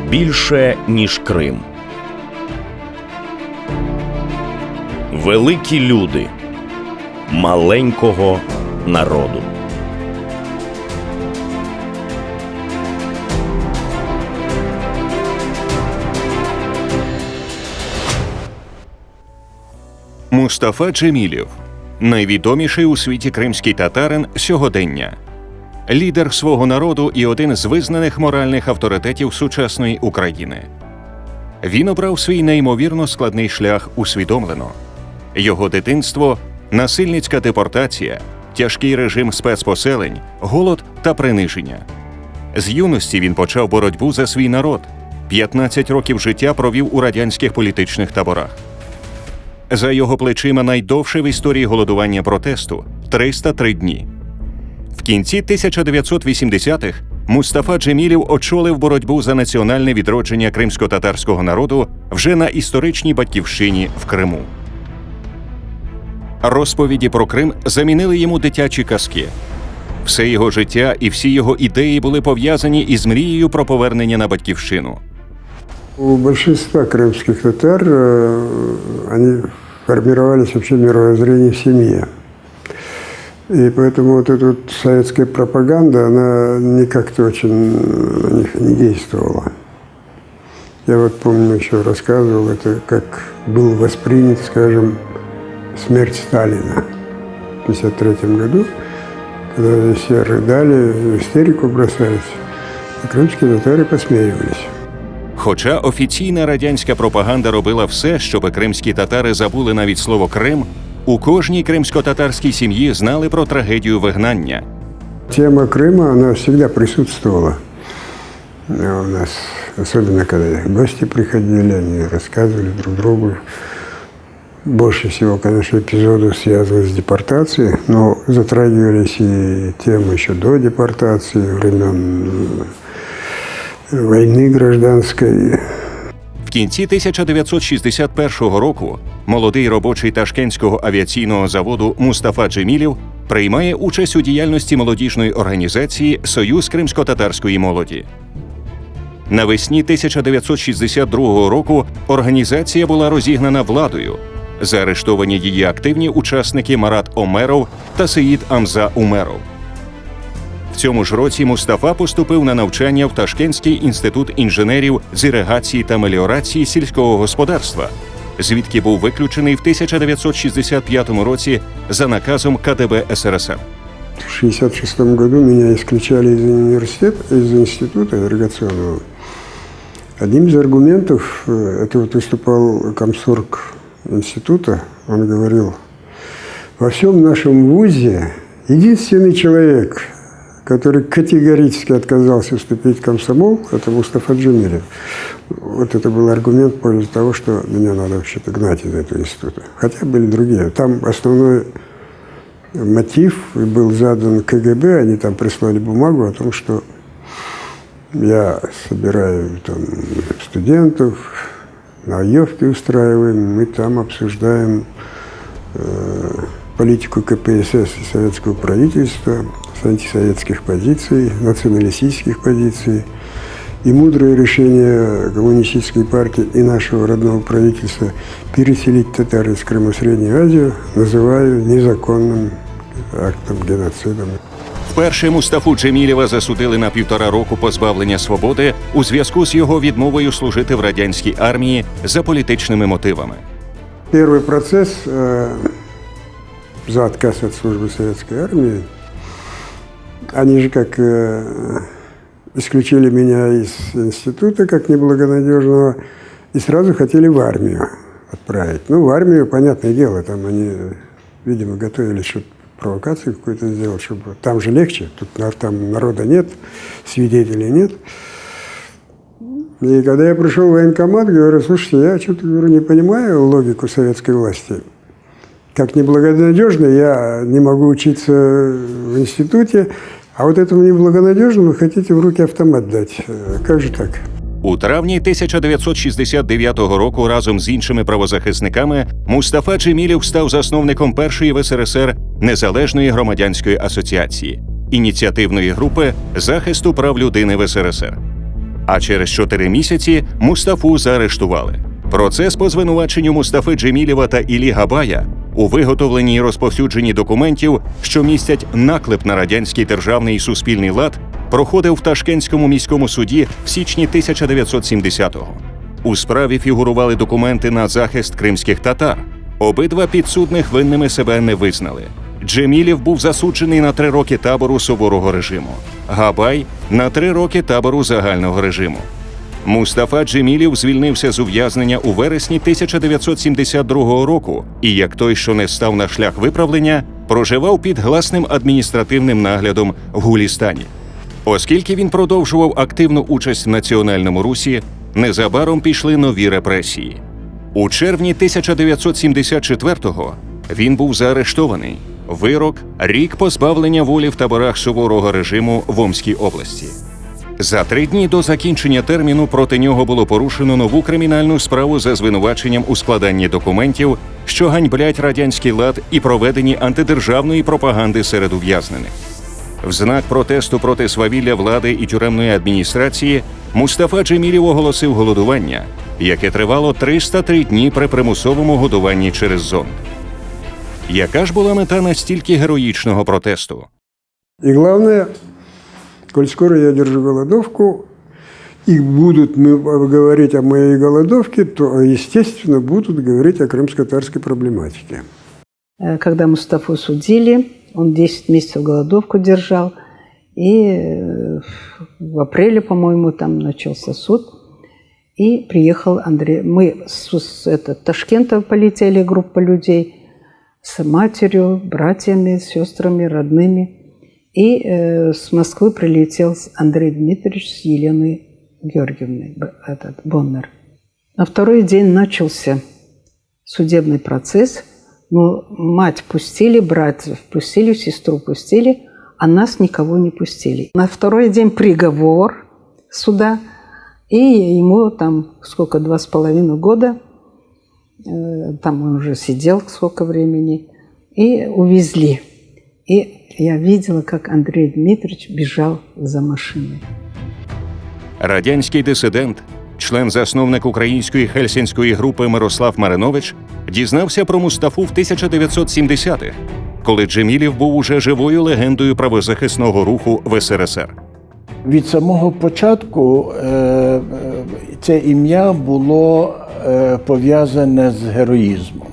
більше, ніж Крим. Великі люди маленького народу. Мустафа Джемілєв – найвідоміший у світі кримський татарин сьогодення. Лідер свого народу і один з визнаних моральних авторитетів сучасної України. Він обрав свій неймовірно складний шлях усвідомлено. Його дитинство – насильницька депортація, тяжкий режим спецпоселень, голод та приниження. З юності він почав боротьбу за свій народ. 15 років життя провів у радянських політичних таборах. За його плечима найдовше в історії голодування протесту – 303 дні. В кінці 1980-х Мустафа Джемілєв очолив боротьбу за національне відродження кримсько-татарського народу вже на історичній батьківщині в Криму. Розповіді про Крим замінили йому дитячі казки. Все його життя і всі його ідеї були пов'язані із мрією про повернення на батьківщину. У большинства крымских татар они формировались вообще мировоззрение в семье. И поэтому вот эта вот советская пропаганда, она не как-то очень на них не действовала. Я вот помню, еще рассказывал, это как был воспринят, скажем, смерть Сталина в 1953 году, когда все рыдали, в истерику бросались, и крымские татары посмеивались. Хоча офіційна радянська пропаганда робила все, щоб кримські татари забули навіть слово «Крим», у кожній кримсько-татарській сім'ї знали про трагедію вигнання. Тема Крыма, она всегда присутствовала у нас, особенно когда гости приходили, они рассказывали друг другу. Больше всего, конечно, эпизодов связано с депортацией, но затрагивались и темы еще до депортации, времен війни гражданської. В кінці 1961 року молодий робочий Ташкентського авіаційного заводу Мустафа Джемілєв приймає участь у діяльності молодіжної організації «Союз кримсько-татарської молоді». Навесні 1962 року організація була розігнана владою. Заарештовані її активні учасники Марат Омеров та Сеїд Амза Умеров. В цьому ж році Мустафа поступив на навчання в Ташкентський інститут інженерів з іригації та меліорації сільського господарства, звідки був виключений в 1965 році за наказом КДБ СРСР. В 1966 году меня исключали из университета, из института ирригационного. Одним из аргументов, это вот выступал комсорг института, он говорил, во всем нашем вузе единственный человек, который категорически отказался вступить в комсомол, это Мустафа Джемілєв. Вот это был аргумент в пользу того, что меня надо вообще-то гнать из этого института. Хотя были другие. Там основной мотив был задан КГБ, они там прислали бумагу о том, что я собираю там студентов, наёвки устраиваем, мы там обсуждаем политику КПСС и советского правительства, с антисоветских позиций, националистических позиций. И мудрое решение коммунистической партии и нашего родного правительства переселить татар из Крыма в Среднюю Азию называю незаконным актом геноцидом. Вперше Мустафу Джемілєва засудили на 1,5 року позбавлення свободи у зв'язку з його відмовою служити в радянській армії за політичними мотивами. Первый процесс за отказ от службы советской армии, они же как исключили меня из института как неблагонадежного и сразу хотели в армию отправить. Ну, в армию, понятное дело, там они, видимо, готовились, чтобы провокацию какую-то сделать, чтобы там же легче, тут там народа нет, свидетелей нет. И когда я пришел в военкомат, говорю, слушайте, я что-то, говорю, не понимаю логику советской власти. Как неблагонадежно, я не могу учиться в институте, а вот этому неблагонадежному вы хотите в руки автомат дать. Как же так? У травні 1969 року разом з іншими правозахисниками Мустафа Джемілєв став засновником першої в СРСР Незалежної громадянської асоціації – ініціативної групи захисту прав людини в СРСР. А через 4 місяці Мустафу заарештували. Процес по звинуваченню Мустафи Джемілєва та Іллі Габая у виготовленні і розповсюдженні документів, що містять наклеп на радянський державний і суспільний лад, проходив в Ташкентському міському суді в січні 1970-го. У справі фігурували документи на захист кримських татар. Обидва підсудних винними себе не визнали. Джемілєв був засуджений на 3 роки табору суворого режиму. Габай – на 3 роки табору загального режиму. Мустафа Джемілєв звільнився з ув'язнення у вересні 1972 року і, як той, що не став на шлях виправлення, проживав під гласним адміністративним наглядом в Гулістані. Оскільки він продовжував активну участь в національному русі, незабаром пішли нові репресії. У червні 1974-го він був заарештований. Вирок – рік позбавлення волі в таборах суворого режиму в Омській області. За 3 дні до закінчення терміну проти нього було порушено нову кримінальну справу за звинуваченням у складанні документів, що ганьблять радянський лад і проведенні антидержавної пропаганди серед ув'язнених. В знак протесту проти свавілля влади і тюремної адміністрації Мустафа Джемілєв оголосив голодування, яке тривало 303 дні при примусовому годуванні через зонд. Яка ж була мета настільки героїчного протесту? И главное, коль скоро я держу голодовку, и будут говорить о моей голодовке, то, естественно, будут говорить о крымско-татарской проблематике. Когда Мустафу судили, он 10 месяцев голодовку держал, и в апреле, по-моему, там начался суд, и приехал Андрей. Мы с Ташкента полетели, группа людей, с матерью, братьями, сестрами, родными. И с Москвы прилетел Андрей Дмитриевич с Еленой Георгиевной, Боннер. На 2-й день начался судебный процесс. Ну, мать пустили, братьев пустили, сестру пустили, а нас никого не пустили. На 2-й день приговор суда, и ему там сколько, 2,5 года, там он уже сидел сколько времени, и увезли. И я видела, как Андрей Дмитриевич бежал за машиной. Радянський дисидент, член-засновник української хельсінської групи Мирослав Маринович, дізнався про Мустафу в 1970-х, коли Джемілєв був уже живою легендою правозахисного руху в СРСР. Від самого початку це ім'я було пов'язане з героїзмом,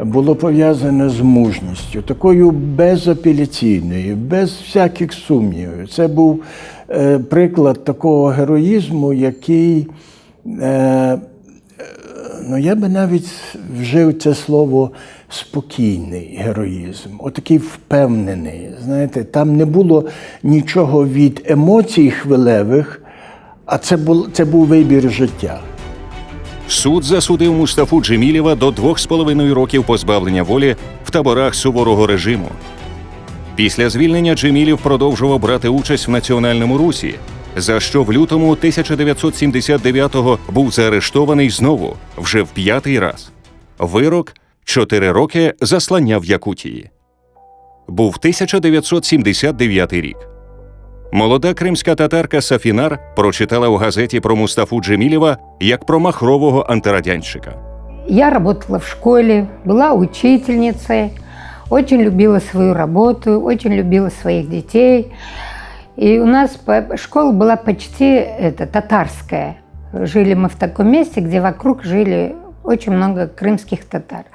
було пов'язане з мужністю, такою безапеляційною, без всяких сумнівів. Це був приклад такого героїзму, який, ну я би навіть вжив це слово спокійний героїзм, отакий впевнений. Знаєте, там не було нічого від емоцій хвилевих, а це був вибір життя. Суд засудив Мустафу Джемілєва до 2,5 років позбавлення волі в таборах суворого режиму. Після звільнення Джемілєв продовжував брати участь в національному русі, за що в лютому 1979-го був заарештований знову, вже в 5-й раз. Вирок – 4 роки заслання в Якутії. Був 1979 рік. Молода кримська татарка Сафінар прочитала у газеті про Мустафу Джемілєва як про махрового антирадянщика. Я работала в школе, была учительницей, очень любила свою работу, очень любила своих детей. И у нас школа была почти татарская. Жили мы в таком месте, где вокруг жили очень много крымских татар.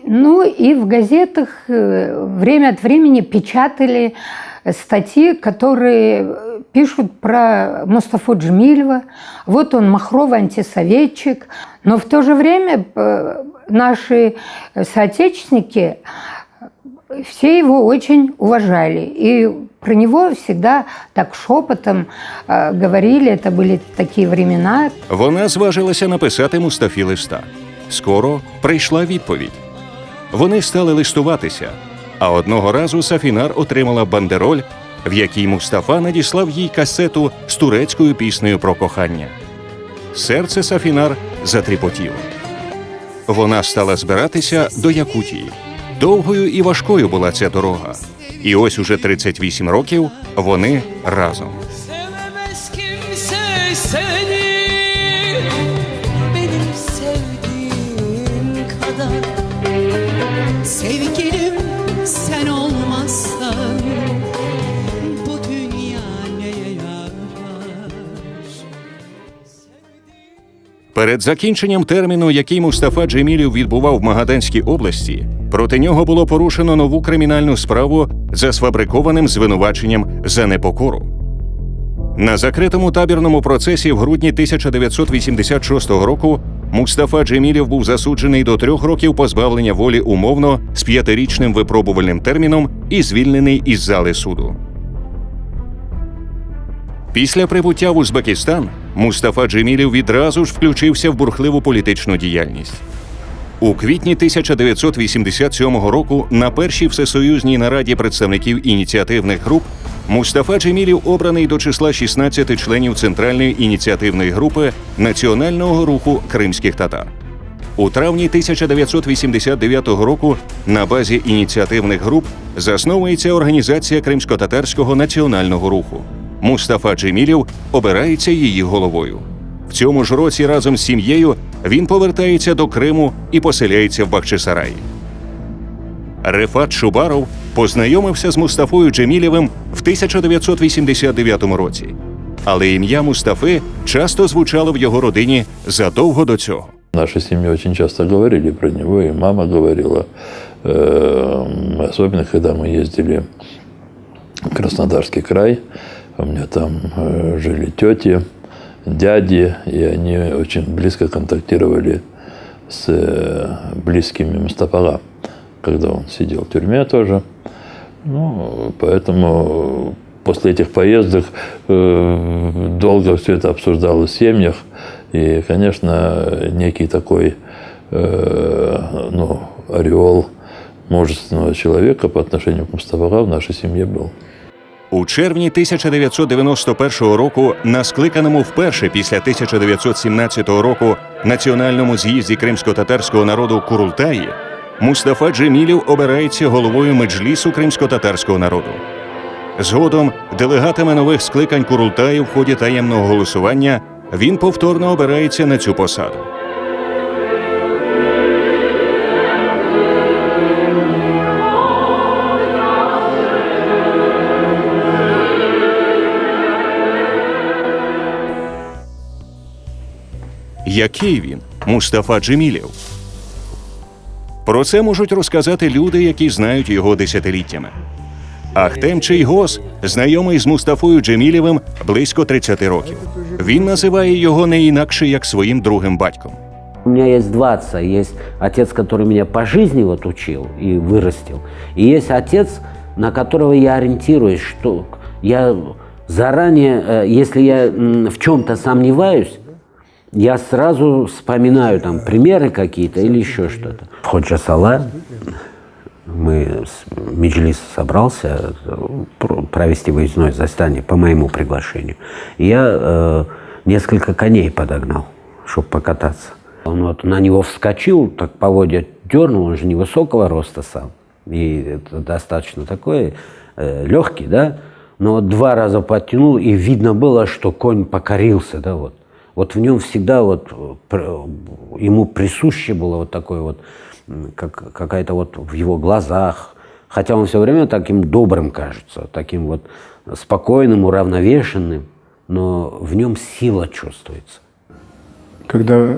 Ну и в газетах время от времени печатали статьи, которые пишут про Мустафу Джемилева. Вот он махровый антисоветчик. Но в то же время наши соотечественники все его очень уважали. И про него всегда так шепотом говорили, это были такие времена. Вона зважилася написати Мустафі листа. Скоро прийшла відповідь. Вони стали листуватися, а одного разу Сафінар отримала бандероль, в якій Мустафа надіслав їй касету з турецькою піснею про кохання. Серце Сафінар затріпотіло. Вона стала збиратися до Якутії. Довгою і важкою була ця дорога. І ось уже 38 років вони разом. Sevmez kimse seni benim sevdiğim kadar. Sevgilim sen olmazsan bu dünya neye yarar? Перед закінченням терміну, який Мустафа Джемілєв відбував в Магаданській області, проти нього було порушено нову кримінальну справу за сфабрикованим звинуваченням за непокору. На закритому табірному процесі в грудні 1986 року Мустафа Джемілєв був засуджений до 3 років позбавлення волі умовно з 5-річним випробувальним терміном і звільнений із зали суду. Після прибуття в Узбекистан Мустафа Джемілєв відразу ж включився в бурхливу політичну діяльність. У квітні 1987 року на першій всесоюзній нараді представників ініціативних груп Мустафа Джемілєв обраний до числа 16 членів Центральної ініціативної групи Національного руху кримських татар. У травні 1989 року на базі ініціативних груп засновується Організація Кримсько-татарського національного руху. Мустафа Джемілєв обирається її головою. В цьому ж році разом з сім'єю він повертається до Криму і поселяється в Бахчисараї. Рефат Шубаров познайомився з Мустафою Джемілєвим в 1989 році. Але ім'я Мустафи часто звучало в його родині задовго до цього. Нашей семье очень часто говорили про него, и мама говорила, особенно когда мы ездили в Краснодарский край. У меня там жили тети, дяди, и они очень близко контактировали с близкими Мустафа, когда он сидел в тюрьме тоже. Ну, поэтому после этих поездок долго все это обсуждалось в семьях. И, конечно, некий такой ореол мужественного человека по отношению к Мустафа в нашей семье был. У червні 1991 року на скликаному вперше після 1917 року Національному з'їзді кримсько-татарського народу Курултаї Мустафа Джемілєв обирається головою Меджлісу кримсько-татарського народу. Згодом делегатами нових скликань Курултаю в ході таємного голосування він повторно обирається на цю посаду. Який він, Мустафа Джемілєв? Про це можуть розказати люди, які знають його десятиліттями. Ахтем Чийгоз знайомий з Мустафою Джемілєвим близько 30 років. Він називає його не інакше, як своїм другим батьком. У меня есть два отца. Есть отец, который меня по жизни вот учил и вырастил. И есть отец, на которого я ориентируюсь, что я заранее, если я в чем-то сомневаюсь, я сразу вспоминаю там примеры какие-то или еще что-то. В Ходжа Сала Меджлис собрался провести выездное заседание по моему приглашению. И я несколько коней подогнал, чтобы покататься. Он вот на него вскочил, так поводья дернул, он же невысокого роста сам. И это достаточно такой легкий, да? Но вот 2 раза подтянул, и видно было, что конь покорился, да, вот. Вот в нем всегда вот ему присуще было вот такое вот, какая-то вот в его глазах. Хотя он все время таким добрым кажется, таким вот спокойным, уравновешенным, но в нем сила чувствуется. Когда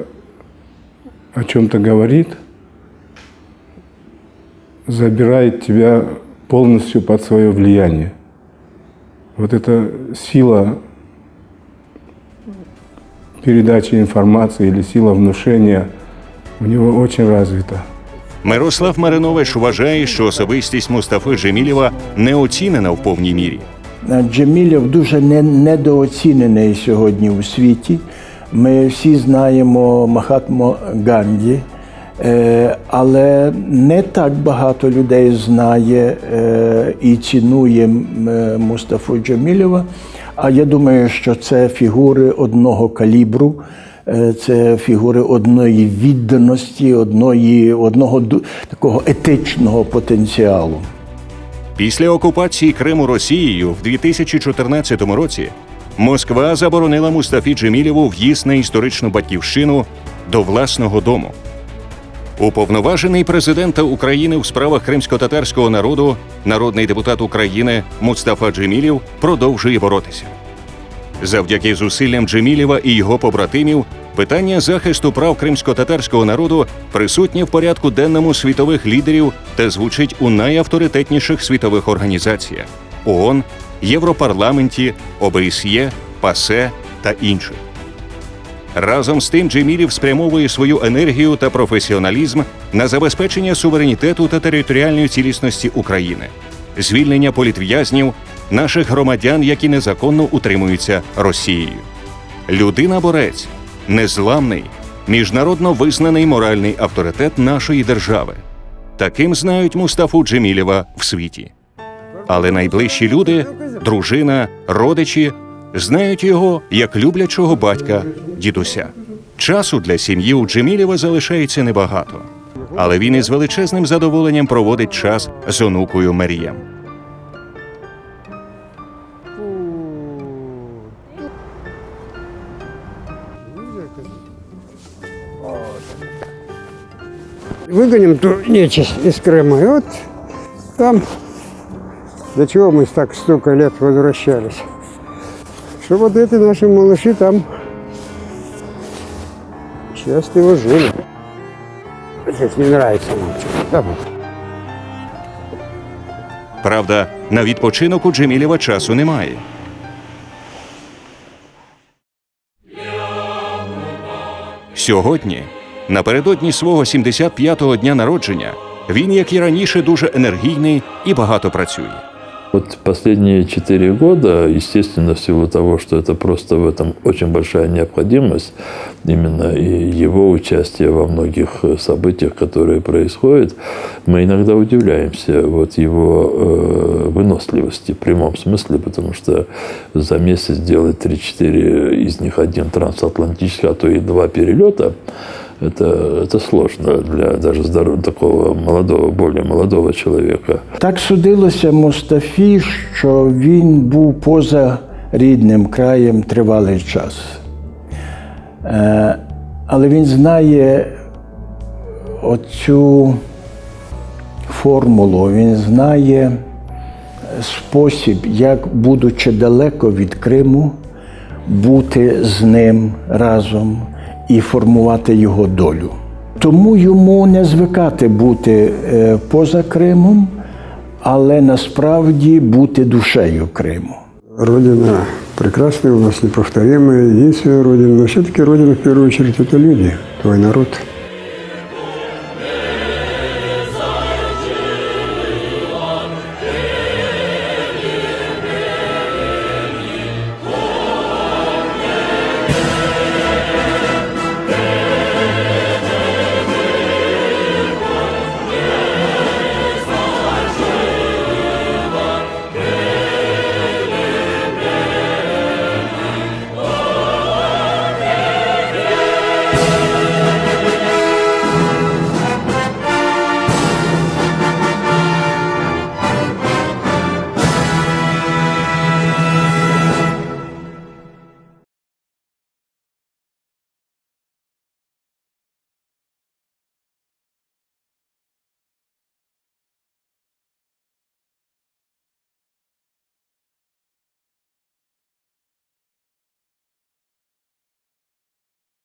о чем-то говорит, забирает тебя полностью под свое влияние. Вот эта сила передачи информации или сила внушения у него очень развита. Мирослав Маринович вважає, що особистість Мустафи Джемілєва не оцінена в повній мірі. Джемілєв дуже недооцінений сьогодні у світі. Ми всі знаємо Махатму Ганді, але не так багато людей знає і цінує Мустафу Джемілєва. А я думаю, що це фігури одного калібру, це фігури одної відданості, одного такого етичного потенціалу. Після окупації Криму Росією в 2014 році Москва заборонила Мустафі Джемілєву в'їзд на історичну батьківщину до власного дому. Уповноважений президента України у справах кримсько-татарського народу, народний депутат України Мустафа Джемілєв продовжує боротися. Завдяки зусиллям Джемілєва і його побратимів питання захисту прав кримсько-татарського народу присутнє в порядку денному світових лідерів та звучить у найавторитетніших світових організаціях – ООН, Європарламенті, ОБСЄ, ПАСЕ та інших. Разом з тим Джемілєв спрямовує свою енергію та професіоналізм на забезпечення суверенітету та територіальної цілісності України, звільнення політв'язнів, наших громадян, які незаконно утримуються Росією. Людина-борець, незламний, міжнародно визнаний моральний авторитет нашої держави. Таким знають Мустафу Джемілєва в світі. Але найближчі люди, дружина, родичі знають його як люблячого батька, дідуся. Часу для сім'ї у Джемілєва залишається небагато. Але він із величезним задоволенням проводить час з онукою Мерієм. Выгоним ту нечисть из Крыма. И вот там, до чего мы так столько лет возвращались. Что вот эти наши малыши там счастливо жили. Здесь не нравится нам. Да, Правда, на відпочинок у Джемілєва часу немає. Сьогодні, напередодні свого 75-го дня народження, він, як і раніше, дуже енергійний і багато працює. Вот последние 4 года, естественно, в силу того, что это просто в этом очень большая необходимость, именно и его участие во многих событиях, которые происходят, мы иногда удивляемся вот его выносливости в прямом смысле, потому что за месяц делать 3-4 из них один трансатлантический, а то и 2 перелета, это сложно для даже такого молодого, более молодого человека. Так судилося Мустафі, що він був поза рідним краєм тривалий час. Але він знає оцю формулу, він знає спосіб, як, будучи далеко від Криму, бути з ним разом і формувати його долю. Тому йому не звикати бути поза Кримом, але насправді бути душею Криму. Родина прекрасная, у нас неповторимая, единственная Родина. Но все-таки Родина в первую очередь это люди, твой народ.